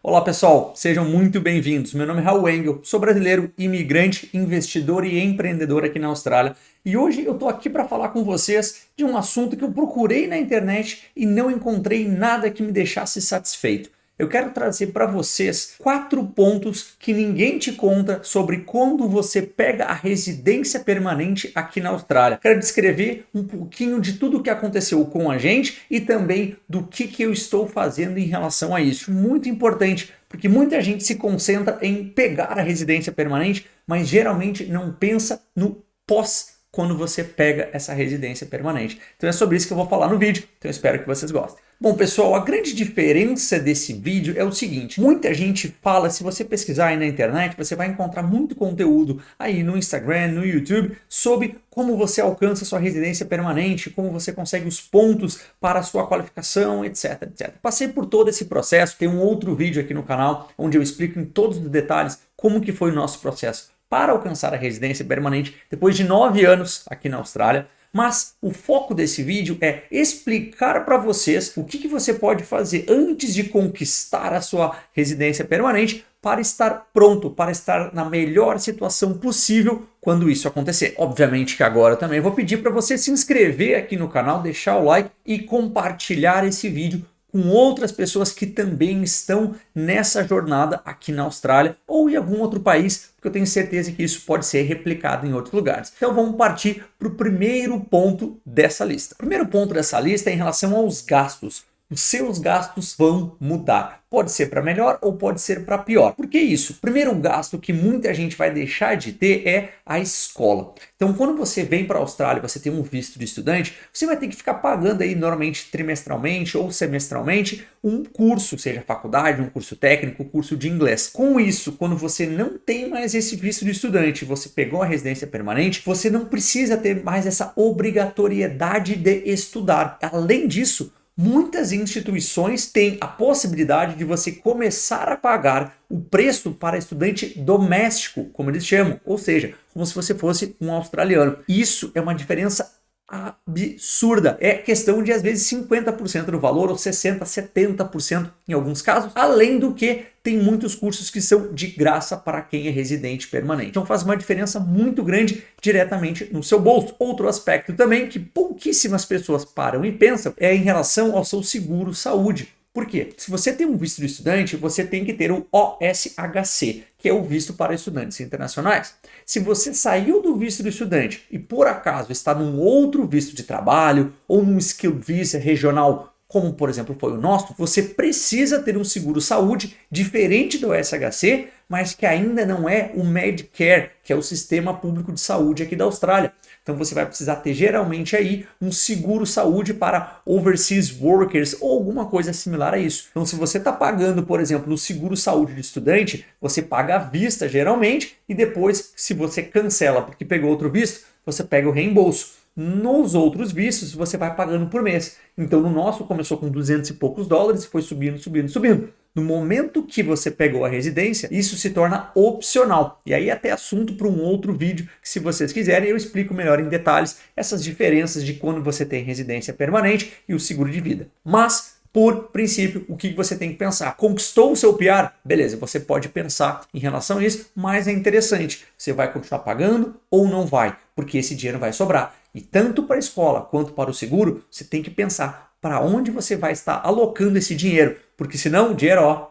Olá pessoal, sejam muito bem-vindos. Meu nome é Raul Engel, sou brasileiro, imigrante, investidor e empreendedor aqui na Austrália. E hoje eu tô aqui para falar com vocês de um assunto que eu procurei na internet e não encontrei nada que me deixasse satisfeito. Eu quero trazer para vocês 4 pontos que ninguém te conta sobre quando você pega a residência permanente aqui na Austrália. Quero descrever um pouquinho de tudo o que aconteceu com a gente e também do que eu estou fazendo em relação a isso. Muito importante, porque muita gente se concentra em pegar a residência permanente, mas geralmente não pensa no pós quando você pega essa residência permanente. Então é sobre isso que eu vou falar no vídeo, então eu espero que vocês gostem. Bom pessoal, a grande diferença desse vídeo é o seguinte, muita gente fala, se você pesquisar aí na internet, você vai encontrar muito conteúdo aí no Instagram, no YouTube, sobre como você alcança sua residência permanente, como você consegue os pontos para a sua qualificação, etc, etc. Passei por todo esse processo, tem um outro vídeo aqui no canal, onde eu explico em todos os detalhes como que foi o nosso processo para alcançar a residência permanente depois de 9 anos aqui na Austrália. Mas o foco desse vídeo é explicar para vocês o que você pode fazer antes de conquistar a sua residência permanente para estar pronto, para estar na melhor situação possível quando isso acontecer. Obviamente que agora também vou pedir para você se inscrever aqui no canal, deixar o like e compartilhar esse vídeo com outras pessoas que também estão nessa jornada aqui na Austrália ou em algum outro país, porque eu tenho certeza que isso pode ser replicado em outros lugares. Então vamos partir para o primeiro ponto dessa lista. O primeiro ponto dessa lista é em relação aos gastos. Os seus gastos vão mudar. Pode ser para melhor ou pode ser para pior. Por que isso? O primeiro gasto que muita gente vai deixar de ter é a escola. Então, quando você vem para a Austrália, você tem um visto de estudante, você vai ter que ficar pagando aí normalmente trimestralmente ou semestralmente um curso, seja faculdade, um curso técnico, um curso de inglês. Com isso, quando você não tem mais esse visto de estudante, você pegou a residência permanente, você não precisa ter mais essa obrigatoriedade de estudar. Além disso, muitas instituições têm a possibilidade de você começar a pagar o preço para estudante doméstico, como eles chamam, ou seja, como se você fosse um australiano. Isso é uma diferença absurda. É questão de às vezes 50% do valor ou 60%, 70% em alguns casos, além do que tem muitos cursos que são de graça para quem é residente permanente. Então faz uma diferença muito grande diretamente no seu bolso. Outro aspecto também que pouquíssimas pessoas param e pensam é em relação ao seu seguro saúde. Por quê? Se você tem um visto de estudante, você tem que ter o OSHC, que é o visto para estudantes internacionais. Se você saiu do visto de estudante e por acaso está num outro visto de trabalho ou num Skilled Visa regional, como por exemplo foi o nosso, você precisa ter um seguro saúde diferente do OSHC, mas que ainda não é o Medicare, que é o sistema público de saúde aqui da Austrália. Então você vai precisar ter geralmente aí um seguro saúde para overseas workers ou alguma coisa similar a isso. Então se você está pagando, por exemplo, no seguro saúde de estudante, você paga à vista geralmente e depois, se você cancela porque pegou outro visto, você pega o reembolso. Nos outros vistos, você vai pagando por mês. Então, no nosso, começou com 200 e poucos dólares e foi subindo, subindo, subindo. No momento que você pegou a residência, isso se torna opcional. E aí até assunto para um outro vídeo, que se vocês quiserem, eu explico melhor em detalhes essas diferenças de quando você tem residência permanente e o seguro de vida. Mas, por princípio, o que você tem que pensar? Conquistou o seu PR? Beleza, você pode pensar em relação a isso, mas é interessante. Você vai continuar pagando ou não vai? Porque esse dinheiro vai sobrar. E tanto para a escola quanto para o seguro, você tem que pensar para onde você vai estar alocando esse dinheiro. Porque senão o dinheiro,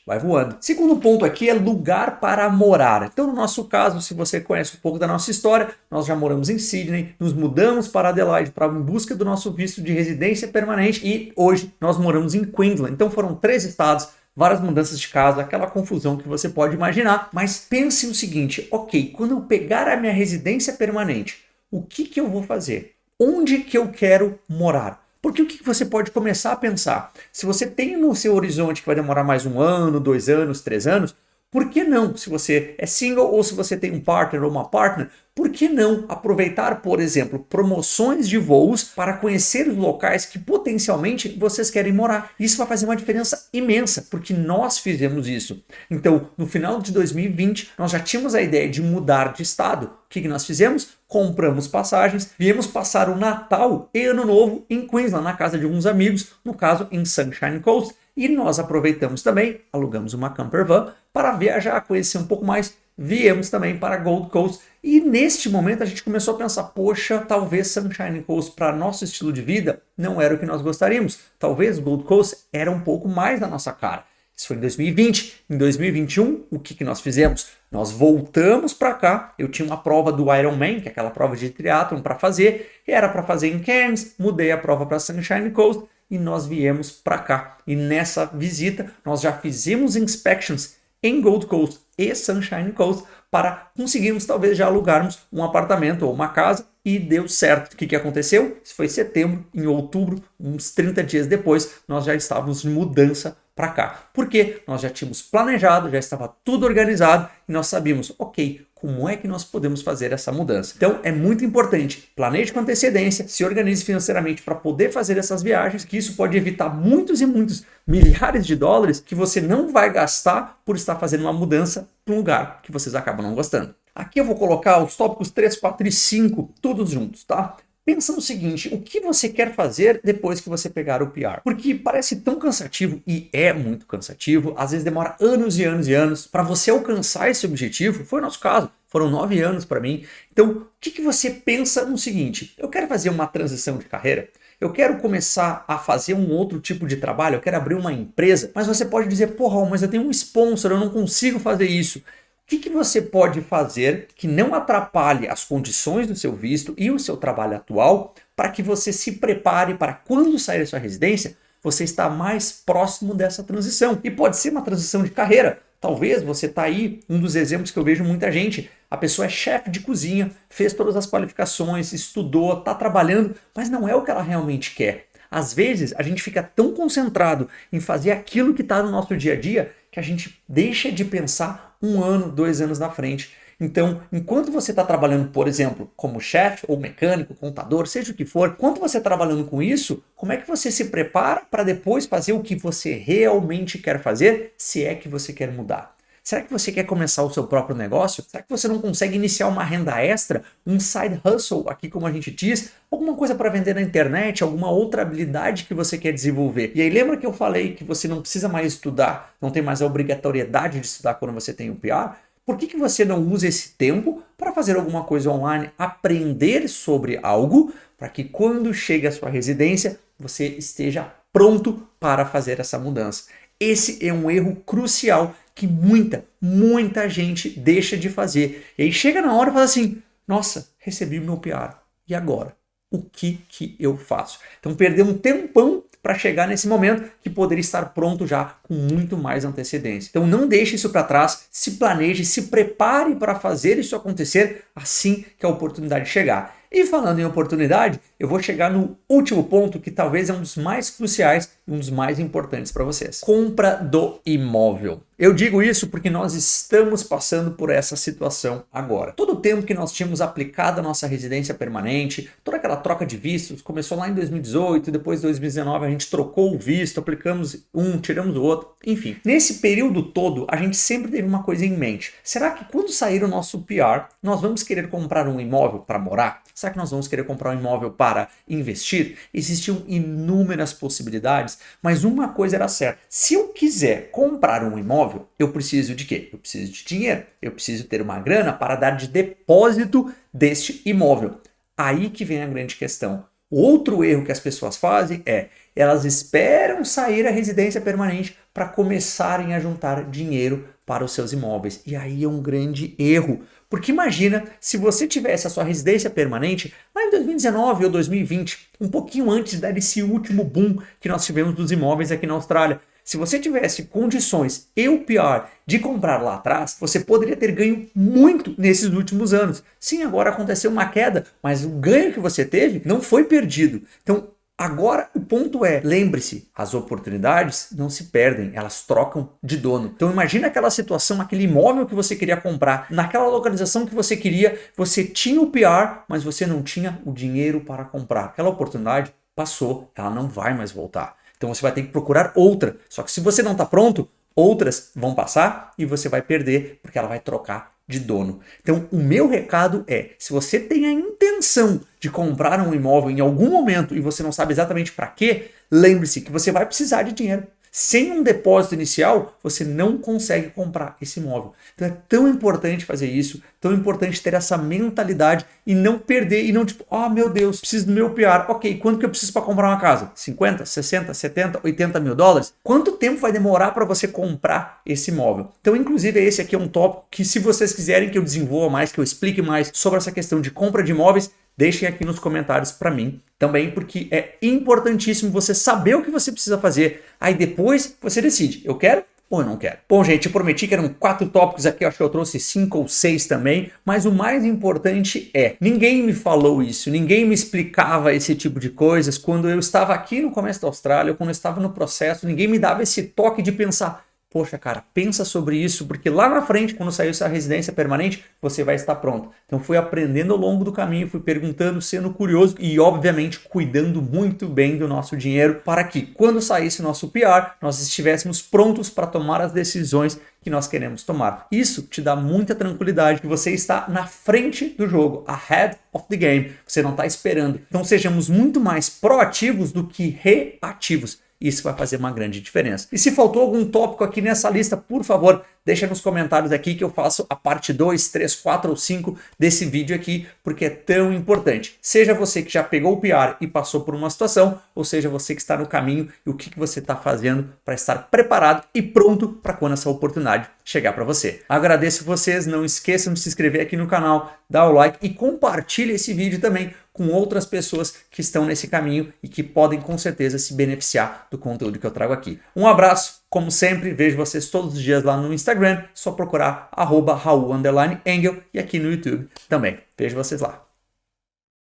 vai voando. Segundo ponto aqui é lugar para morar. Então, no nosso caso, se você conhece um pouco da nossa história, nós já moramos em Sydney, nos mudamos para Adelaide em busca do nosso visto de residência permanente e hoje nós moramos em Queensland. Então, foram 3 estados, várias mudanças de casa, aquela confusão que você pode imaginar. Mas pense o seguinte, ok, quando eu pegar a minha residência permanente, o que eu vou fazer? Onde que eu quero morar? Porque o que você pode começar a pensar? Se você tem no seu horizonte que vai demorar mais 1 ano, 2 anos, 3 anos, por que não? Se você é single ou se você tem um partner ou uma partner, por que não aproveitar, por exemplo, promoções de voos para conhecer os locais que potencialmente vocês querem morar? Isso vai fazer uma diferença imensa, porque nós fizemos isso. Então, no final de 2020, nós já tínhamos a ideia de mudar de estado. O que nós fizemos? Compramos passagens, viemos passar o Natal e Ano Novo em Queensland, na casa de alguns amigos, no caso em Sunshine Coast. e nós aproveitamos também, alugamos uma camper van para viajar, conhecer um pouco mais. Viemos também para Gold Coast e neste momento a gente começou a pensar, poxa, talvez Sunshine Coast para nosso estilo de vida não era o que nós gostaríamos. Talvez Gold Coast era um pouco mais da nossa cara. Isso foi em 2020. Em 2021, o que nós fizemos? Nós voltamos para cá. Eu tinha uma prova do Ironman, que é aquela prova de triatlon para fazer. E era para fazer em Cairns. Mudei a prova para Sunshine Coast e nós viemos para cá. E nessa visita, nós já fizemos inspections em Gold Coast e Sunshine Coast para conseguirmos talvez já alugarmos um apartamento ou uma casa e deu certo. O que aconteceu? Isso foi em setembro, em outubro, uns 30 dias depois, nós já estávamos de mudança para cá. Porque nós já tínhamos planejado, já estava tudo organizado e nós sabíamos, ok, como é que nós podemos fazer essa mudança? Então é muito importante, planeje com antecedência, se organize financeiramente para poder fazer essas viagens, que isso pode evitar muitos e muitos milhares de dólares que você não vai gastar por estar fazendo uma mudança para um lugar que vocês acabam não gostando. Aqui eu vou colocar os tópicos 3, 4 e 5 todos juntos, tá? Pensa no seguinte, o que você quer fazer depois que você pegar o PR? Porque parece tão cansativo e é muito cansativo, às vezes demora anos e anos e anos para você alcançar esse objetivo. Foi o nosso caso, foram 9 anos para mim. Então, o que você pensa no seguinte, eu quero fazer uma transição de carreira, eu quero começar a fazer um outro tipo de trabalho, eu quero abrir uma empresa, mas você pode dizer, porra, mas eu tenho um sponsor, eu não consigo fazer isso. O que você pode fazer que não atrapalhe as condições do seu visto e o seu trabalho atual para que você se prepare para quando sair da sua residência, você está mais próximo dessa transição. E pode ser uma transição de carreira. Talvez você está aí, um dos exemplos que eu vejo muita gente, a pessoa é chefe de cozinha, fez todas as qualificações, estudou, está trabalhando, mas não é o que ela realmente quer. Às vezes a gente fica tão concentrado em fazer aquilo que está no nosso dia a dia que a gente deixa de pensar 1 ano, 2 anos na frente. Então, enquanto você está trabalhando, por exemplo, como chefe ou mecânico, contador, seja o que for, enquanto você está trabalhando com isso, como é que você se prepara para depois fazer o que você realmente quer fazer, se é que você quer mudar? Será que você quer começar o seu próprio negócio? Será que você não consegue iniciar uma renda extra, um side hustle, aqui como a gente diz, alguma coisa para vender na internet, alguma outra habilidade que você quer desenvolver? E aí lembra que eu falei que você não precisa mais estudar, não tem mais a obrigatoriedade de estudar quando você tem o PR? Por que você não usa esse tempo para fazer alguma coisa online, aprender sobre algo, para que quando chegue à sua residência, você esteja pronto para fazer essa mudança? Esse é um erro crucial que muita gente deixa de fazer. E aí chega na hora e fala assim, nossa, recebi o meu PR. E agora? O que eu faço? Então perdeu um tempão para chegar nesse momento que poderia estar pronto já com muito mais antecedência. Então não deixe isso para trás, se planeje, se prepare para fazer isso acontecer assim que a oportunidade chegar. E falando em oportunidade, eu vou chegar no último ponto que talvez é um dos mais cruciais e um dos mais importantes para vocês. Compra do imóvel. Eu digo isso porque nós estamos passando por essa situação agora. Todo o tempo que nós tínhamos aplicado a nossa residência permanente, toda aquela troca de vistos, começou lá em 2018, depois em 2019 a gente trocou o visto, aplicamos um, tiramos o outro, enfim. Nesse período todo, a gente sempre teve uma coisa em mente. Será que quando sair o nosso PR, nós vamos querer comprar um imóvel para morar? Será que nós vamos querer comprar um imóvel para investir? Existiam inúmeras possibilidades, mas uma coisa era certa. Se eu quiser comprar um imóvel, eu preciso de quê? Eu preciso de dinheiro. Eu preciso ter uma grana para dar de depósito deste imóvel. Aí que vem a grande questão. O outro erro que as pessoas fazem é elas esperam sair a residência permanente para começarem a juntar dinheiro para os seus imóveis. E aí é um grande erro. Porque imagina se você tivesse a sua residência permanente lá em 2019 ou 2020, um pouquinho antes desse último boom que nós tivemos dos imóveis aqui na Austrália. Se você tivesse condições e o PR de comprar lá atrás, você poderia ter ganho muito nesses últimos anos. Sim, agora aconteceu uma queda, mas o ganho que você teve não foi perdido. Então, agora o ponto é, lembre-se, as oportunidades não se perdem, elas trocam de dono. Então imagina aquela situação, aquele imóvel que você queria comprar, naquela localização que você queria, você tinha o PR, mas você não tinha o dinheiro para comprar. Aquela oportunidade passou, ela não vai mais voltar. Então você vai ter que procurar outra. Só que se você não está pronto, outras vão passar e você vai perder, porque ela vai trocar de dono. Então o meu recado é, se você tem a intenção de comprar um imóvel em algum momento e você não sabe exatamente para quê, lembre-se que você vai precisar de dinheiro. Sem um depósito inicial, você não consegue comprar esse imóvel. Então é tão importante fazer isso, tão importante ter essa mentalidade e não perder, e não tipo, meu Deus, preciso do meu PR. Ok, quanto que eu preciso para comprar uma casa? 50, 60, 70, 80 mil dólares? Quanto tempo vai demorar para você comprar esse imóvel? Então, inclusive, esse aqui é um tópico que, se vocês quiserem que eu desenvolva mais, que eu explique mais sobre essa questão de compra de imóveis, deixem aqui nos comentários para mim também, porque é importantíssimo você saber o que você precisa fazer. Aí depois você decide, eu quero ou eu não quero. Bom, gente, eu prometi que eram 4 tópicos aqui, eu acho que eu trouxe 5 ou 6 também, mas o mais importante é, ninguém me falou isso, ninguém me explicava esse tipo de coisas quando eu estava aqui no começo da Austrália, quando eu estava no processo, ninguém me dava esse toque de pensar, poxa, cara, pensa sobre isso, porque lá na frente, quando sair essa residência permanente, você vai estar pronto. Então fui aprendendo ao longo do caminho, fui perguntando, sendo curioso e, obviamente, cuidando muito bem do nosso dinheiro para que, quando saísse nosso PR, nós estivéssemos prontos para tomar as decisões que nós queremos tomar. Isso te dá muita tranquilidade que você está na frente do jogo, ahead of the game. Você não está esperando. Então sejamos muito mais proativos do que reativos. Isso vai fazer uma grande diferença. E se faltou algum tópico aqui nessa lista, por favor, deixa nos comentários aqui que eu faço a parte 2, 3, 4 ou 5 desse vídeo aqui, porque é tão importante. Seja você que já pegou o PR e passou por uma situação, ou seja você que está no caminho e o que você está fazendo para estar preparado e pronto para quando essa oportunidade chegar para você. Agradeço vocês, não esqueçam de se inscrever aqui no canal, dar o like e compartilhe esse vídeo também com outras pessoas que estão nesse caminho e que podem com certeza se beneficiar do conteúdo que eu trago aqui. Um abraço, como sempre, vejo vocês todos os dias lá no Instagram, só procurar @Raul_Engel e aqui no YouTube também. Vejo vocês lá.